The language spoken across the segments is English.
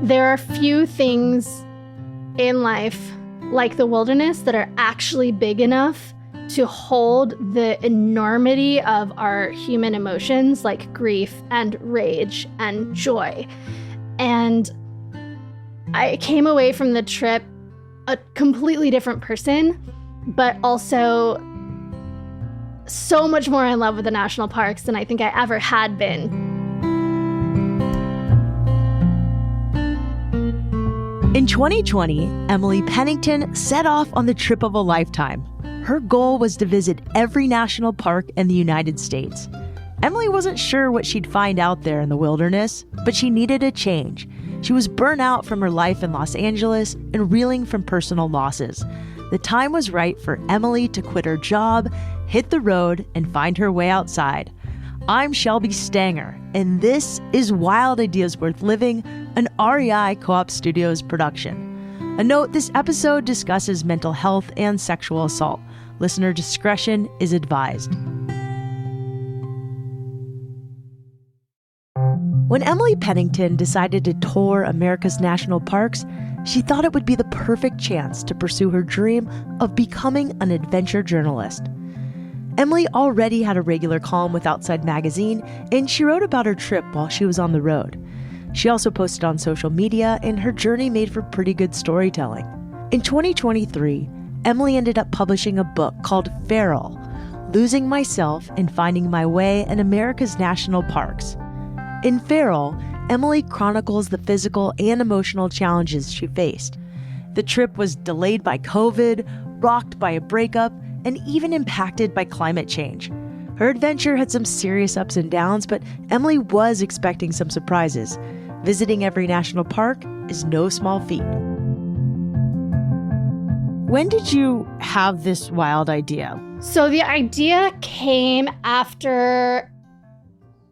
There are few things in life like the wilderness that are actually big enough to hold the enormity of our human emotions like grief and rage and joy. And I came away from the trip a completely different person, but also so much more in love with the national parks than I think I ever had been. In 2020, Emily Pennington set off on the trip of a lifetime. Her goal was to visit every national park in the United States. Emily wasn't sure what she'd find out there in the wilderness, but she needed a change. She was burnt out from her life in Los Angeles and reeling from personal losses. The time was right for Emily to quit her job, hit the road, and find her way outside. I'm Shelby Stanger, and this is Wild Ideas Worth Living, an REI Co-op Studios production. A note, this episode discusses mental health and sexual assault. Listener discretion is advised. When Emily Pennington decided to tour America's national parks, she thought it would be the perfect chance to pursue her dream of becoming an adventure journalist. Emily already had a regular column with Outside Magazine, and she wrote about her trip while she was on the road. She also posted on social media, and her journey made for pretty good storytelling. In 2023, Emily ended up publishing a book called Feral: Losing Myself and Finding My Way in America's National Parks. In Feral, Emily chronicles the physical and emotional challenges she faced. The trip was delayed by COVID, rocked by a breakup, and even impacted by climate change. Her adventure had some serious ups and downs, but Emily was expecting some surprises. Visiting every national park is no small feat. When did you have this wild idea? So the idea came after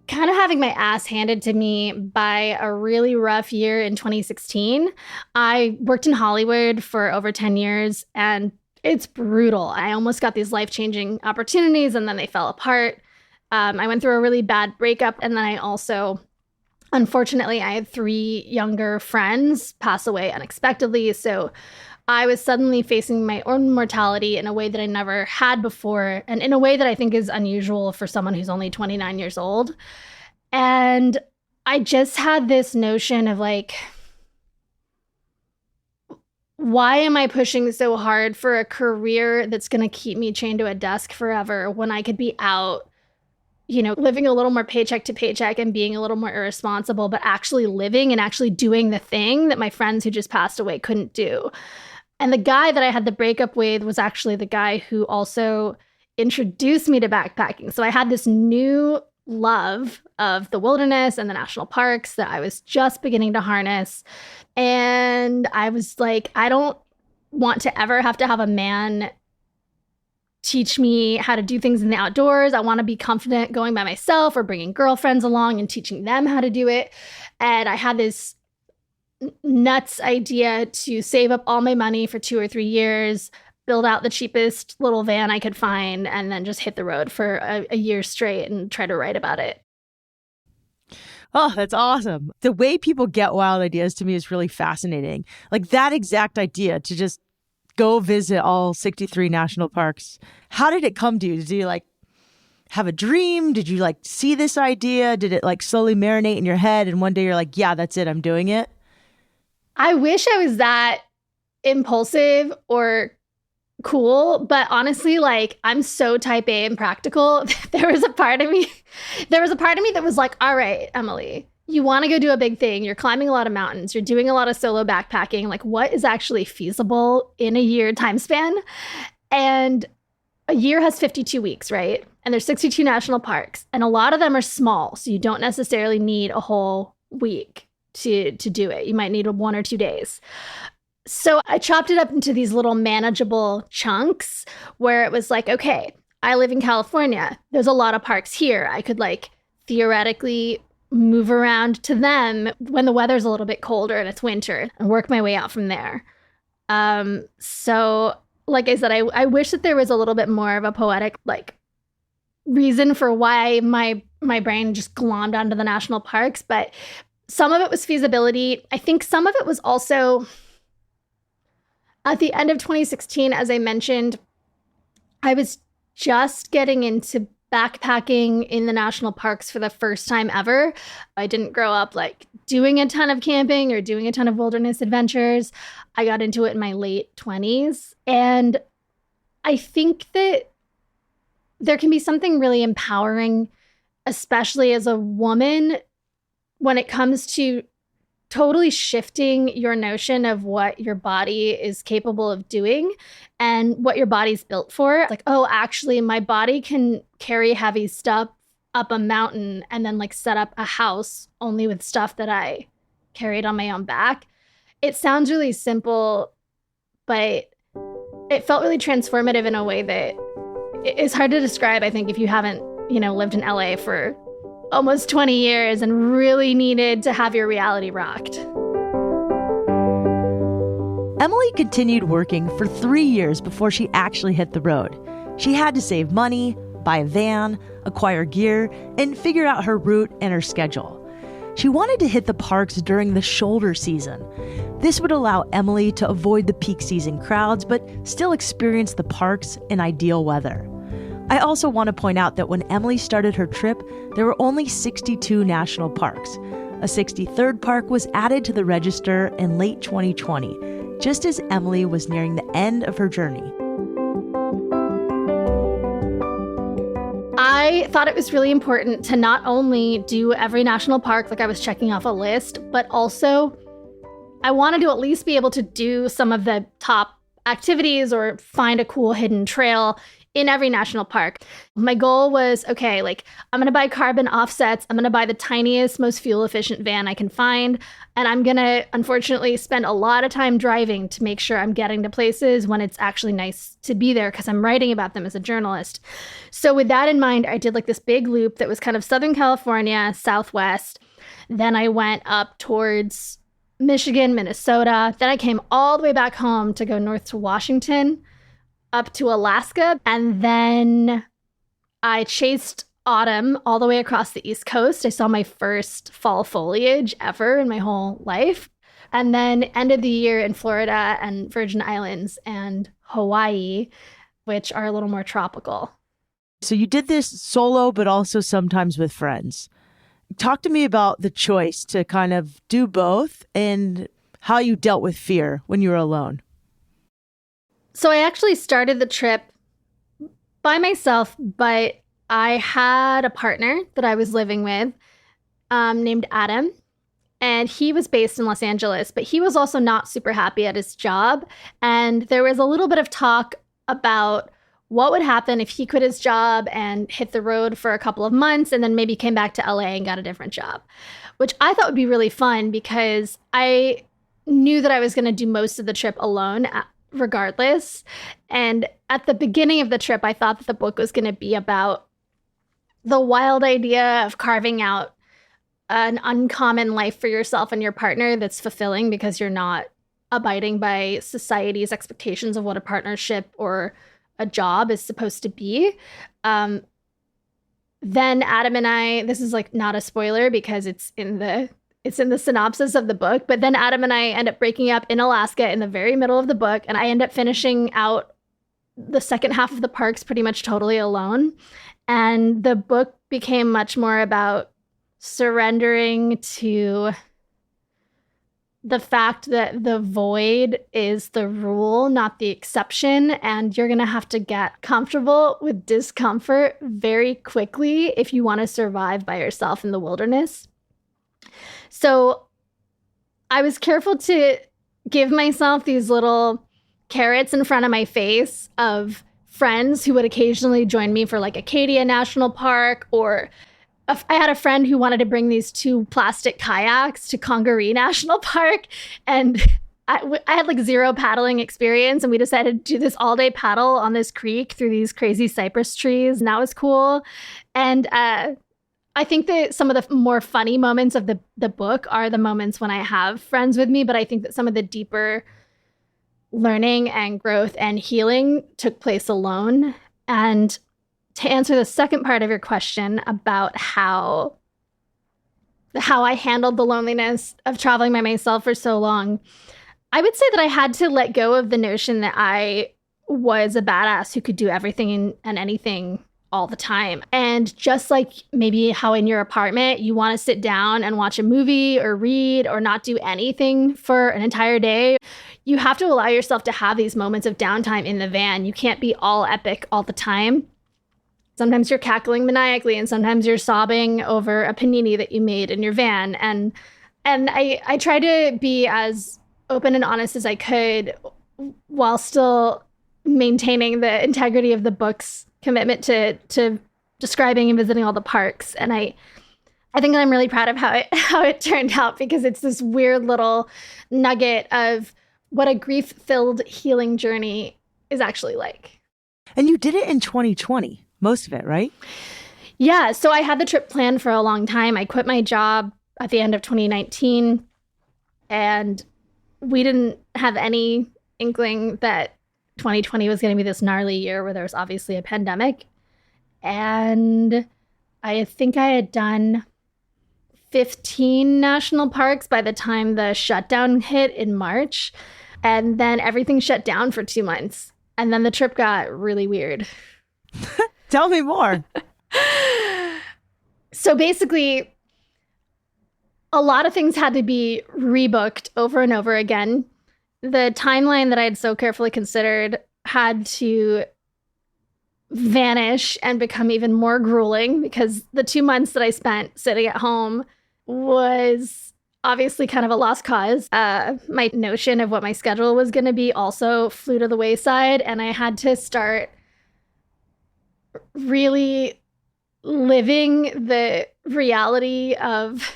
kind of having my ass handed to me by a really rough year in 2016. I worked in Hollywood for over 10 years, and it's brutal. I almost got these life-changing opportunities, and then they fell apart. I went through a really bad breakup, and then I also, unfortunately, I had 3 younger friends pass away unexpectedly. So I was suddenly facing my own mortality in a way that I never had before, and in a way that I think is unusual for someone who's only 29 years old. And I just had this notion of like, why am I pushing so hard for a career that's going to keep me chained to a desk forever when I could be out, living a little more paycheck to paycheck and being a little more irresponsible, but actually living and actually doing the thing that my friends who just passed away couldn't do. And the guy that I had the breakup with was actually the guy who also introduced me to backpacking. So I had this new love of the wilderness and the national parks that I was just beginning to harness. And I was like, I don't want to ever have to have a man teach me how to do things in the outdoors. I want to be confident going by myself or bringing girlfriends along and teaching them how to do it. And I had this nuts idea to save up all my money for 2 or 3 years, build out the cheapest little van I could find, and then just hit the road for a year straight and try to write about it. Oh, that's awesome. The way people get wild ideas to me is really fascinating. Like that exact idea to just go visit all 63 national parks. How did it come to you? Did you have a dream? Did you see this idea? Did it slowly marinate in your head and one day you're like, yeah, that's it, I'm doing it? I wish I was that impulsive or cool, but honestly, I'm so type A and practical. There was a part of me that was like, all right, Emily, you want to go do a big thing. You're climbing a lot of mountains. You're doing a lot of solo backpacking. What is actually feasible in a year time span? And a year has 52 weeks, right? And there's 62 national parks, and a lot of them are small. So you don't necessarily need a whole week to do it. You might need 1 or 2 days. So I chopped it up into these little manageable chunks where it was like, okay, I live in California. There's a lot of parks here. I could theoretically move around to them when the weather's a little bit colder and it's winter and work my way out from there. So like I said, I wish that there was a little bit more of a poetic reason for why my brain just glommed onto the national parks, but Some of it was feasibility. I think some of it was also at the end of 2016, as I mentioned, I was just getting into backpacking in the national parks for the first time ever. I didn't grow up like doing a ton of camping or doing a ton of wilderness adventures. I got into it in my late 20s. And I think that there can be something really empowering, especially as a woman, when it comes to totally shifting your notion of what your body is capable of doing and what your body's built for. Like, oh, actually, my body can carry heavy stuff up a mountain and then like set up a house only with stuff that I carried on my own back. It sounds really simple, but it felt really transformative in a way that it's hard to describe, I think, if you haven't, lived in LA for almost 20 years and really needed to have your reality rocked. Emily continued working for 3 years before she actually hit the road. She had to save money, buy a van, acquire gear, and figure out her route and her schedule. She wanted to hit the parks during the shoulder season. This would allow Emily to avoid the peak season crowds, but still experience the parks in ideal weather. I also want to point out that when Emily started her trip, there were only 62 national parks. A 63rd park was added to the register in late 2020, just as Emily was nearing the end of her journey. I thought it was really important to not only do every national park like I was checking off a list, but also I wanted to at least be able to do some of the top activities or find a cool hidden trail in every national park. My goal was, okay, like I'm going to buy carbon offsets. I'm going to buy the tiniest, most fuel efficient van I can find. And I'm going to, unfortunately, spend a lot of time driving to make sure I'm getting to places when it's actually nice to be there because I'm writing about them as a journalist. So with that in mind, I did like this big loop that was kind of Southern California, Southwest. Then I went up towards Michigan, Minnesota. Then I came all the way back home to go north to Washington, up to Alaska, and then I chased autumn all the way across the East Coast. I saw my first fall foliage ever in my whole life, and then ended the year in Florida and Virgin Islands and Hawaii, which are a little more tropical. So you did this solo, but also sometimes with friends. Talk to me about the choice to kind of do both and how you dealt with fear when you were alone. So I actually started the trip by myself, but I had a partner that I was living with named Adam, and he was based in Los Angeles, but he was also not super happy at his job. And there was a little bit of talk about what would happen if he quit his job and hit the road for a couple of months and then maybe came back to LA and got a different job, which I thought would be really fun because I knew that I was going to do most of the trip alone regardless. And at the beginning of the trip, I thought that the book was going to be about the wild idea of carving out an uncommon life for yourself and your partner that's fulfilling because you're not abiding by society's expectations of what a partnership or a job is supposed to be. Then Adam and I, this is like not a spoiler because it's in the synopsis of the book, but then Adam and I end up breaking up in Alaska in the very middle of the book, and I end up finishing out the second half of the parks pretty much totally alone. And the book became much more about surrendering to the fact that the void is the rule, not the exception, and you're going to have to get comfortable with discomfort very quickly if you want to survive by yourself in the wilderness. So I was careful to give myself these little carrots in front of my face of friends who would occasionally join me for like Acadia National Park, or I had a friend who wanted to bring these 2 plastic kayaks to Congaree National Park, and I had like zero paddling experience, and we decided to do this all-day paddle on this creek through these crazy cypress trees, and that was cool. And I think that some of the more funny moments of the book are the moments when I have friends with me, but I think that some of the deeper learning and growth and healing took place alone. And to answer the second part of your question about how how I handled the loneliness of traveling by myself for so long, I would say that I had to let go of the notion that I was a badass who could do everything and anything all the time. And just like maybe how in your apartment you want to sit down and watch a movie or read or not do anything for an entire day, you have to allow yourself to have these moments of downtime in the van. You can't be all epic all the time. Sometimes you're cackling maniacally and sometimes you're sobbing over a panini that you made in your van. And I try to be as open and honest as I could while still maintaining the integrity of the book's commitment to describing and visiting all the parks. And I think that I'm really proud of how it turned out, because it's this weird little nugget of what a grief-filled healing journey is actually like. And you did it in 2020, most of it, right? Yeah, so I had the trip planned for a long time. I quit my job at the end of 2019, and we didn't have any inkling that 2020 was going to be this gnarly year where there was obviously a pandemic. And I think I had done 15 national parks by the time the shutdown hit in March. And then everything shut down for 2 months. And then the trip got really weird. Tell me more. So basically, a lot of things had to be rebooked over and over again. The timeline that I had so carefully considered had to vanish and become even more grueling, because the 2 months that I spent sitting at home was obviously kind of a lost cause. My notion of what my schedule was going to be also flew to the wayside, and I had to start really living the reality of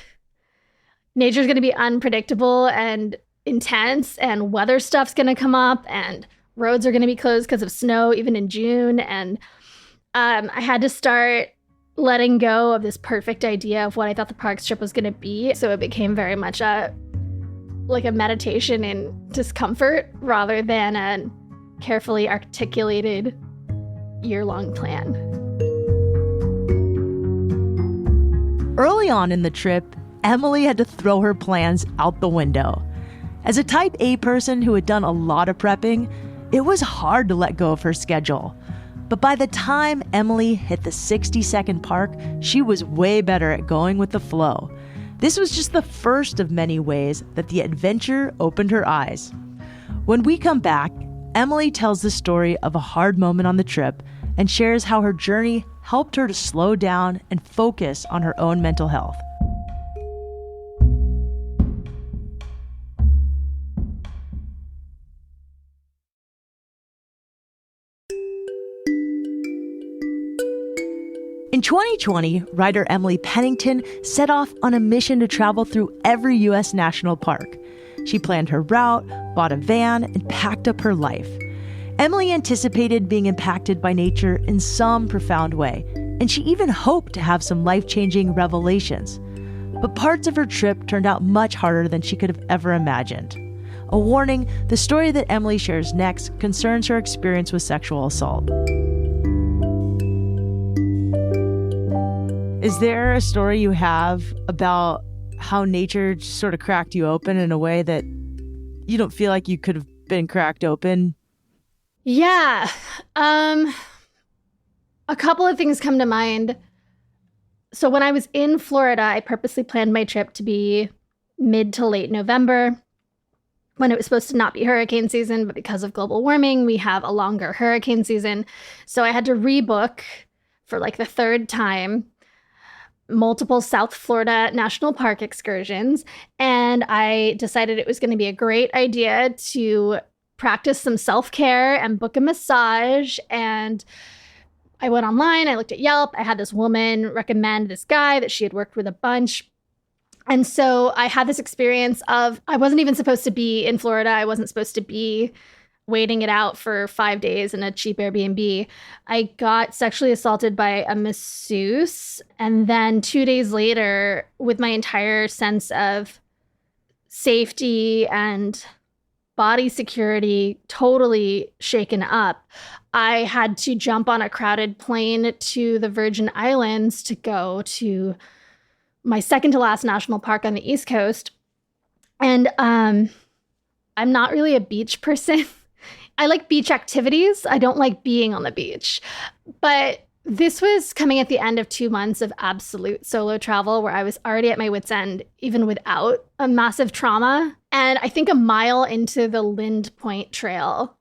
nature's going to be unpredictable and intense, and weather stuff's going to come up, and roads are going to be closed because of snow even in June. And I had to start letting go of this perfect idea of what I thought the parks trip was going to be. So it became very much a meditation in discomfort rather than a carefully articulated year-long plan. Early on in the trip, Emily had to throw her plans out the window. As a type A person who had done a lot of prepping, it was hard to let go of her schedule. But by the time Emily hit the 60-second park, she was way better at going with the flow. This was just the first of many ways that the adventure opened her eyes. When we come back, Emily tells the story of a hard moment on the trip and shares how her journey helped her to slow down and focus on her own mental health. In 2020, writer Emily Pennington set off on a mission to travel through every U.S. national park. She planned her route, bought a van, and packed up her life. Emily anticipated being impacted by nature in some profound way, and she even hoped to have some life-changing revelations. But parts of her trip turned out much harder than she could have ever imagined. A warning, the story that Emily shares next concerns her experience with sexual assault. Is there a story you have about how nature just sort of cracked you open in a way that you don't feel like you could have been cracked open? Yeah. A couple of things come to mind. So when I was in Florida, I purposely planned my trip to be mid to late November, when it was supposed to not be hurricane season, but because of global warming, we have a longer hurricane season. So I had to rebook for like the third time multiple South Florida National Park excursions. And I decided it was going to be a great idea to practice some self-care and book a massage. And I went online, I looked at Yelp. I had this woman recommend this guy that she had worked with a bunch. And so I had this experience of, I wasn't even supposed to be in Florida. I wasn't supposed to be waiting it out for 5 days in a cheap Airbnb. I got sexually assaulted by a masseuse. And then 2 days later, with my entire sense of safety and body security totally shaken up, I had to jump on a crowded plane to the Virgin Islands to go to my second to last national park on the East Coast. And I'm not really a beach person. I like beach activities. I don't like being on the beach. But this was coming at the end of 2 months of absolute solo travel where I was already at my wit's end, even without a massive trauma. And I think a mile into the Lind Point Trail,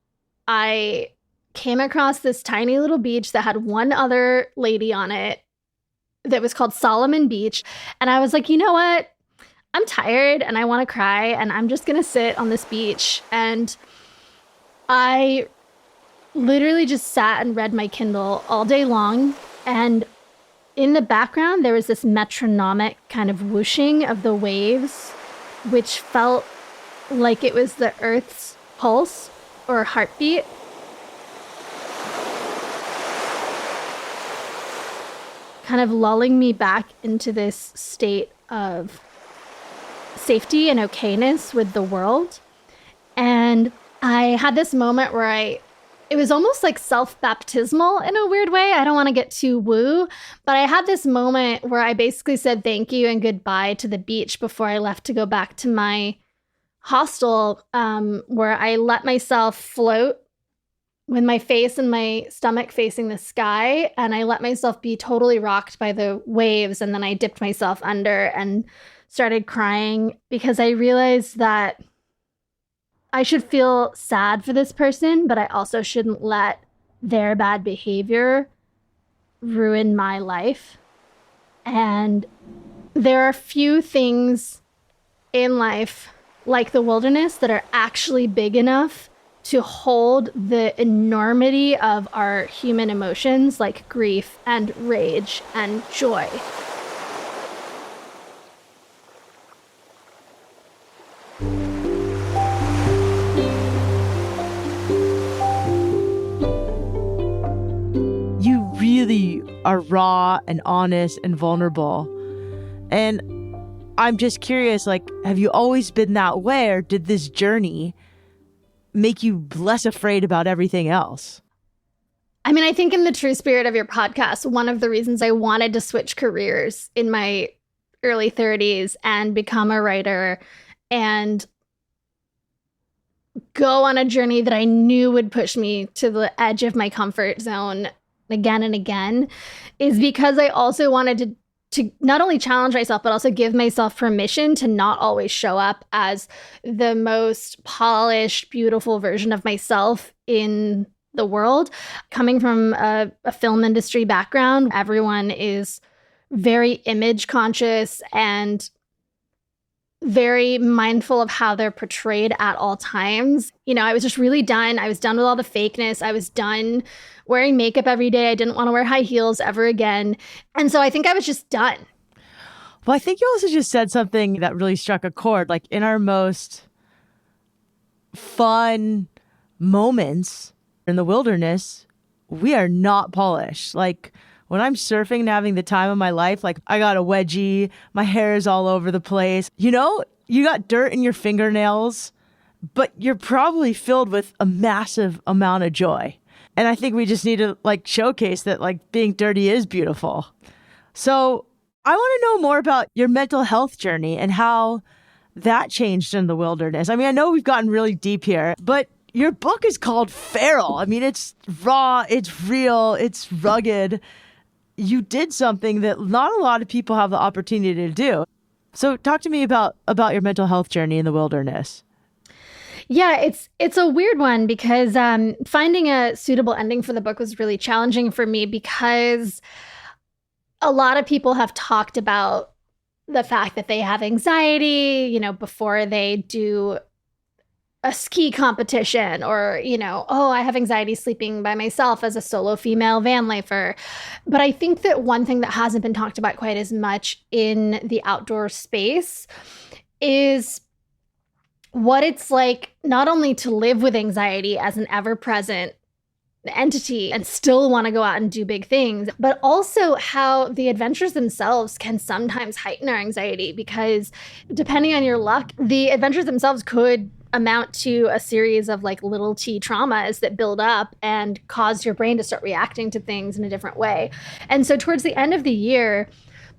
I came across this tiny little beach that had one other lady on it that was called Solomon Beach. And I was like, you know what? I'm tired and I want to cry and I'm just going to sit on this beach. And I literally just sat and read my Kindle all day long. And in the background, there was this metronomic kind of whooshing of the waves, which felt like it was the Earth's pulse or heartbeat. Kind of lulling me back into this state of safety and okayness with the world. And I had this moment where it was almost like self-baptismal in a weird way. I don't want to get too woo, but I had this moment where I basically said thank you and goodbye to the beach before I left to go back to my hostel, where I let myself float with my face and my stomach facing the sky. And I let myself be totally rocked by the waves. And then I dipped myself under and started crying because I realized that I should feel sad for this person, but I also shouldn't let their bad behavior ruin my life. And there are few things in life, like the wilderness, that are actually big enough to hold the enormity of our human emotions, like grief and rage and joy. You really are raw and honest and vulnerable. And I'm just curious, like, have you always been that way, or did this journey make you less afraid about everything else? I mean, I think in the true spirit of your podcast, one of the reasons I wanted to switch careers in my early 30s and become a writer and go on a journey that I knew would push me to the edge of my comfort zone again and again is because I also wanted to not only challenge myself, but also give myself permission to not always show up as the most polished, beautiful version of myself in the world. Coming from a film industry background, everyone is very image conscious and very mindful of how they're portrayed at all times. You know, I was just really done. I was done with all the fakeness. I was done wearing makeup every day. I didn't want to wear high heels ever again. And so I think I was just done. Well, I think you also just said something that really struck a chord. Like, in our most fun moments in the wilderness, we are not polished. Like, when I'm surfing and having the time of my life, like, I got a wedgie, my hair is all over the place. You know, you got dirt in your fingernails, but you're probably filled with a massive amount of joy. And I think we just need to, like, showcase that, like, being dirty is beautiful. So I want to know more about your mental health journey and how that changed in the wilderness. I mean, I know we've gotten really deep here, but your book is called Feral. I mean, it's raw, it's real, it's rugged. You did something that not a lot of people have the opportunity to do. So talk to me about your mental health journey in the wilderness. Yeah, it's a weird one because finding a suitable ending for the book was really challenging for me because a lot of people have talked about the fact that they have anxiety, you know, before they do a ski competition or, you know, oh, I have anxiety sleeping by myself as a solo female van lifer. But I think that one thing that hasn't been talked about quite as much in the outdoor space is what it's like not only to live with anxiety as an ever-present entity and still want to go out and do big things, but also how the adventures themselves can sometimes heighten our anxiety because depending on your luck, the adventures themselves could amount to a series of like little T traumas that build up and cause your brain to start reacting to things in a different way. And so towards the end of the year,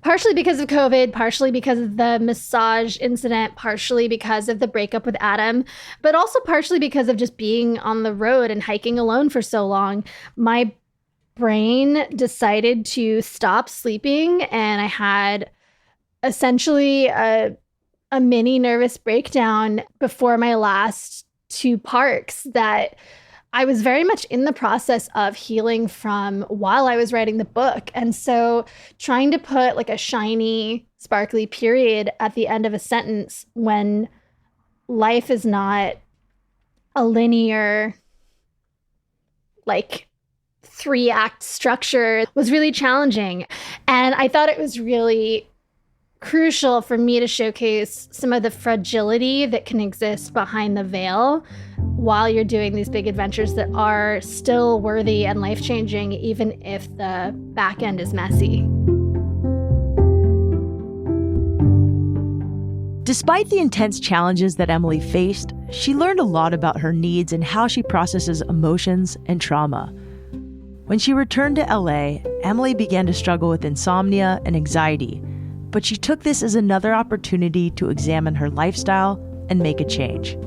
Partially because of COVID, partially because of the massage incident, partially because of the breakup with Adam, but also partially because of just being on the road and hiking alone for so long. My brain decided to stop sleeping, and I had essentially a mini nervous breakdown before my last two parks that I was very much in the process of healing from while I was writing the book. And so trying to put like a shiny, sparkly period at the end of a sentence when life is not a linear, like 3-act structure was really challenging. And I thought it was really crucial for me to showcase some of the fragility that can exist behind the veil while you're doing these big adventures that are still worthy and life-changing, even if the back end is messy. Despite the intense challenges that Emily faced, she learned a lot about her needs and how she processes emotions and trauma. When she returned to LA, Emily began to struggle with insomnia and anxiety, but she took this as another opportunity to examine her lifestyle and make a change.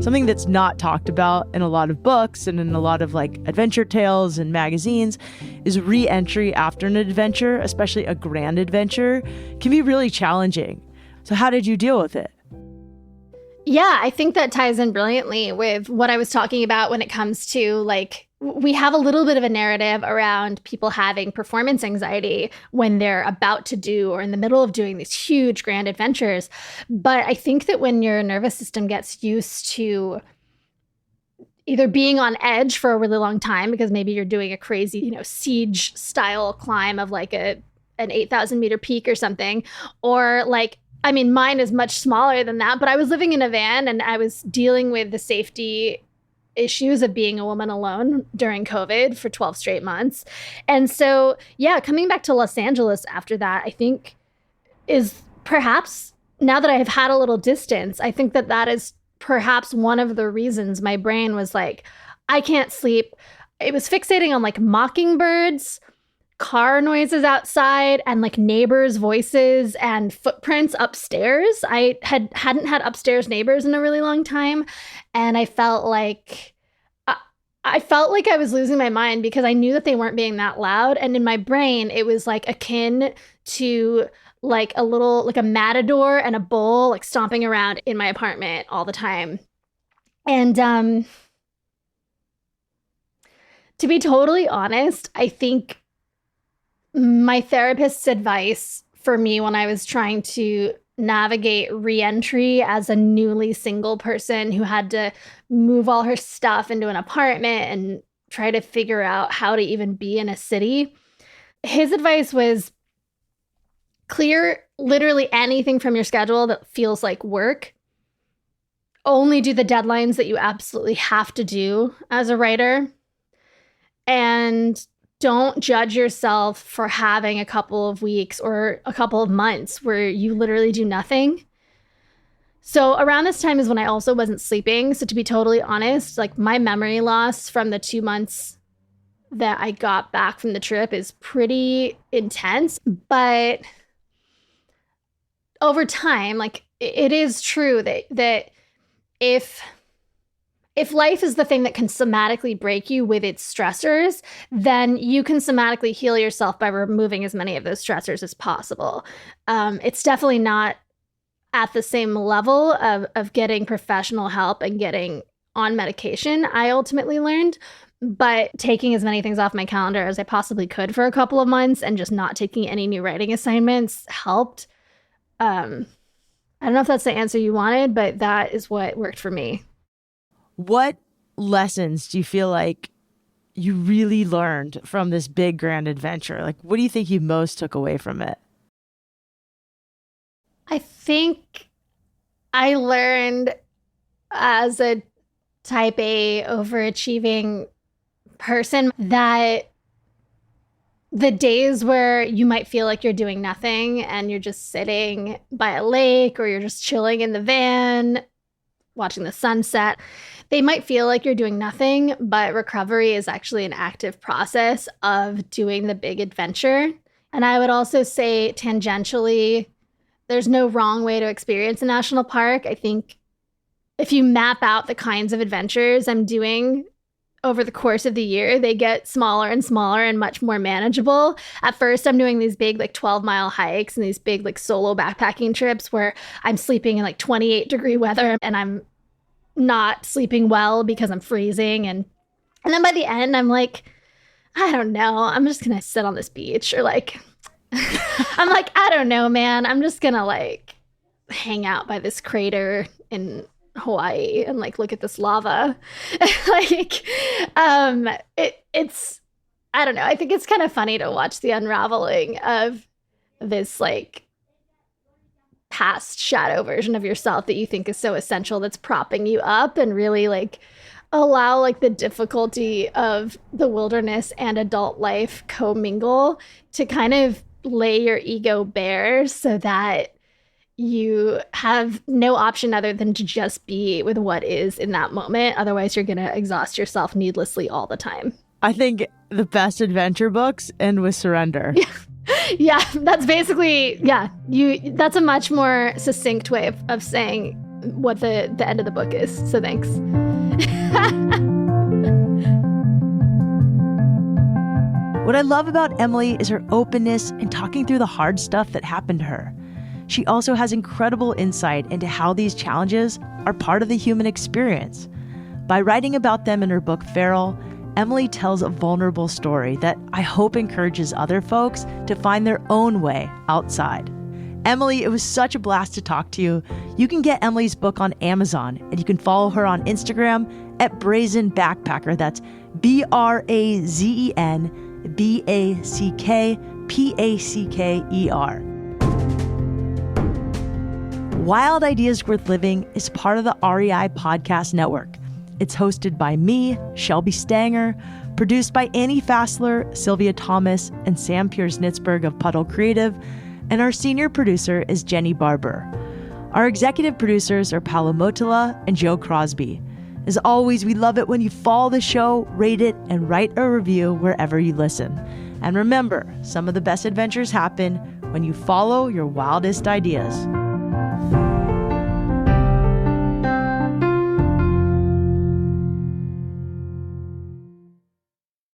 Something that's not talked about in a lot of books and in a lot of like adventure tales and magazines is re-entry after an adventure, especially a grand adventure, can be really challenging. So how did you deal with it? Yeah, I think that ties in brilliantly with what I was talking about when it comes to like, we have a little bit of a narrative around people having performance anxiety when they're about to do or in the middle of doing these huge grand adventures. But I think that when your nervous system gets used to either being on edge for a really long time, because maybe you're doing a crazy, siege style climb of like an 8,000 meter peak or something, or like, I mean, mine is much smaller than that, but I was living in a van and I was dealing with the safety issues of being a woman alone during COVID for 12 straight months. And so, yeah, coming back to Los Angeles after that, I think is perhaps, now that I have had a little distance, I think that is perhaps one of the reasons my brain was like, I can't sleep. It was fixating on like mockingbirds, car noises outside, and like neighbors' voices and footprints upstairs. I hadn't had upstairs neighbors in a really long time, and I felt like I was losing my mind because I knew that they weren't being that loud, and in my brain it was like akin to like a matador and a bull like stomping around in my apartment all the time. And to be totally honest, I think my therapist's advice for me when I was trying to navigate re-entry as a newly single person who had to move all her stuff into an apartment and try to figure out how to even be in a city, his advice was clear literally anything from your schedule that feels like work. Only do the deadlines that you absolutely have to do as a writer. And don't judge yourself for having a couple of weeks or a couple of months where you literally do nothing. So around this time is when I also wasn't sleeping. So to be totally honest, like my memory loss from the 2 months that I got back from the trip is pretty intense. But over time, like it is true that if life is the thing that can somatically break you with its stressors, then you can somatically heal yourself by removing as many of those stressors as possible. It's definitely not at the same level of getting professional help and getting on medication, I ultimately learned. But taking as many things off my calendar as I possibly could for a couple of months and just not taking any new writing assignments helped. I don't know if that's the answer you wanted, but that is what worked for me. What lessons do you feel like you really learned from this big grand adventure? Like, what do you think you most took away from it? I think I learned as a type A overachieving person that the days where you might feel like you're doing nothing and you're just sitting by a lake or you're just chilling in the van, watching the sunset, They might feel like you're doing nothing, but recovery is actually an active process of doing the big adventure. And I would also say tangentially, there's no wrong way to experience a national park. I think if you map out the kinds of adventures I'm doing over the course of the year, they get smaller and smaller and much more manageable. At first, I'm doing these big, like 12-mile hikes and these big, like solo backpacking trips where I'm sleeping in like 28-degree weather and I'm not sleeping well because I'm freezing. And then by the end, I'm like, I don't know, I'm just going to sit on this beach, or like, I'm like, I don't know, man. I'm just going to like hang out by this crater in Hawaii and like look at this lava. Like it's I don't know, I think it's kind of funny to watch the unraveling of this like past shadow version of yourself that you think is so essential, that's propping you up, and really like allow like the difficulty of the wilderness and adult life commingle to kind of lay your ego bare so that you have no option other than to just be with what is in that moment. Otherwise, you're going to exhaust yourself needlessly all the time. I think the best adventure books end with surrender. Yeah, that's basically, that's a much more succinct way of saying what the end of the book is. So thanks. What I love about Emily is her openness in talking through the hard stuff that happened to her. She also has incredible insight into how these challenges are part of the human experience. By writing about them in her book, Feral, Emily tells a vulnerable story that I hope encourages other folks to find their own way outside. Emily, it was such a blast to talk to you. You can get Emily's book on Amazon, and you can follow her on Instagram at Brazen Backpacker. That's BrazenBackpacker. Wild Ideas Worth Living is part of the REI Podcast Network. It's hosted by me, Shelby Stanger, produced by Annie Fassler, Sylvia Thomas, and Sam Piers-Nitzberg of Puddle Creative, and our senior producer is Jenny Barber. Our executive producers are Paolo Motola and Joe Crosby. As always, we love it when you follow the show, rate it, and write a review wherever you listen. And remember, some of the best adventures happen when you follow your wildest ideas.